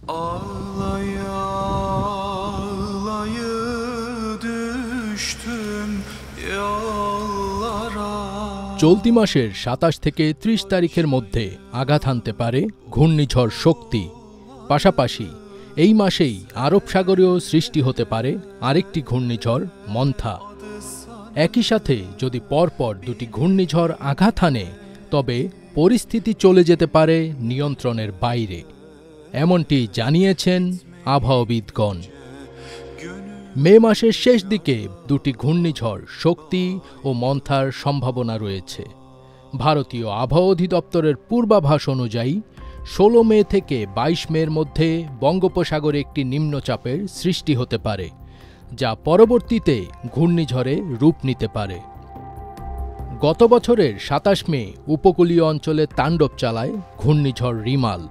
Ağlaya ağlaya düştüm yollara। চলতি মাসের ২৭ থেকে ৩০ তারিখের মধ্যে আঘাত হানতে পারে ঘূর্ণিঝড় শক্তি। পাশাপাশি এই মাসেই আরব সাগরেও সৃষ্টি হতে পারে আরেকটি ঘূর্ণিঝড় মন্থা। একই সাথে যদি পরপর দুটি ঘূর্ণিঝড় আঘাত হানে তবে পরিস্থিতি চলে যেতে পারে নিয়ন্ত্রণের বাইরে, এমনটি জানিয়েছেন আবহাওয়াবিদগণ। মে মাসের শেষ দিকে দুটি ঘূর্ণিঝড় শক্তি ও মন্থার সম্ভাবনা রয়েছে। ভারতীয় আবহাওয়া অধিদপ্তরের পূর্বাভাস অনুযায়ী ১৬ মে থেকে ২২ মের মধ্যে বঙ্গোপসাগরে একটি নিম্নচাপের সৃষ্টি হতে পারে, যা পরবর্তীতে ঘূর্ণিঝড়ে রূপ নিতে পারে। গত বছরের ২৭ মে উপকূলীয় অঞ্চলে তাণ্ডব চালায় ঘূর্ণিঝড় রিমাল।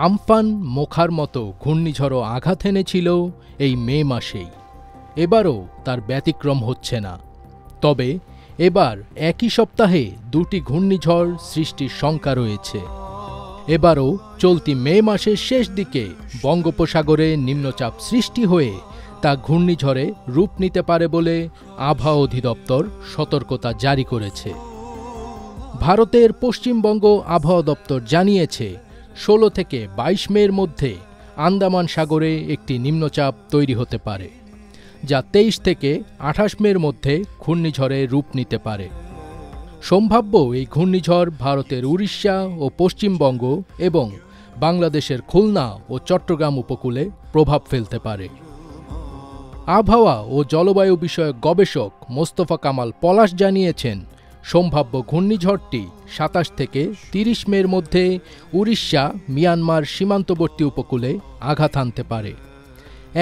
আমফান মোখার মতো ঘূর্ণিঝড়ও আঘাত এনেছিল এই মে মাসেই। এবারও তার ব্যতিক্রম হচ্ছে না। তবে এবার একই সপ্তাহে দুটি ঘূর্ণিঝড় সৃষ্টির শঙ্কা রয়েছে। এবারও চলতি মে মাসের শেষ দিকে বঙ্গোপসাগরে নিম্নচাপ সৃষ্টি হয়ে তা ঘূর্ণিঝড়ে রূপ নিতে পারে বলে আবহাওয়া অধিদপ্তর সতর্কতা জারি করেছে। ভারতের পশ্চিমবঙ্গ আবহাওয়া দপ্তর জানিয়েছে ১৬ থেকে ২২ মের মধ্যে আন্দামান সাগরে একটি নিম্নচাপ তৈরি হতে পারে, যা ২৩ থেকে ২৮ মের মধ্যে ঘূর্ণিঝড়ে রূপ নিতে পারে। সম্ভাব্য এই ঘূর্ণিঝড় ভারতের উড়িষ্যা ও পশ্চিমবঙ্গ এবং বাংলাদেশের খুলনা ও চট্টগ্রাম উপকূলে প্রভাব ফেলতে পারে। আবহাওয়া ও জলবায়ু বিষয়ক গবেষক মোস্তফা কামাল পলাশ জানিয়েছেন, সম্ভাব্য ঘূর্ণিঝড়টি ২৭ থেকে ৩০ মের মধ্যে উড়িষ্যা মিয়ানমার সীমান্তবর্তী উপকূলে আঘাত হানতে পারে।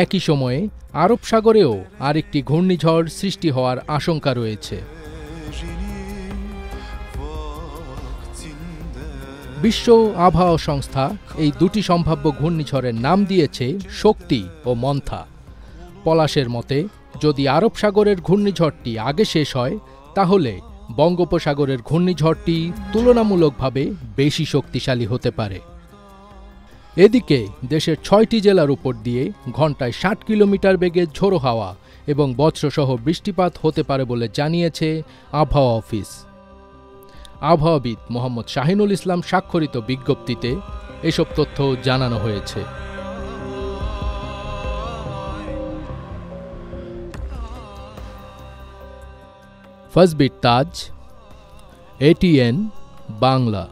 একই সময়ে আরব সাগরেও আরেকটি ঘূর্ণিঝড় সৃষ্টি হওয়ার আশঙ্কা রয়েছে। বিশ্ব আবহাওয়া সংস্থা এই দুটি সম্ভাব্য ঘূর্ণিঝড়ের নাম দিয়েছে শক্তি ও মন্থা। পলাশের মতে, যদি আরব সাগরের ঘূর্ণিঝড়টি আগে শেষ হয় তাহলে বঙ্গোপসাগরের ঘূর্ণিঝড়টি তুলনামূলকভাবে বেশি শক্তিশালী হতে পারে। এদিকে দেশের ৬টি জেলার উপর দিয়ে ঘণ্টায় ৬০ কিলোমিটার বেগে ঝোড়ো হাওয়া এবং বজ্রসহ বৃষ্টিপাত হতে পারে বলে জানিয়েছে আবহাওয়া অফিস। আবহাওয়াবিদ মোহাম্মদ শাহিনুল ইসলাম স্বাক্ষরিত বিজ্ঞপ্তিতে এসব তথ্য জানানো হয়েছে। ফজবির তাজ, ATN বাংলা।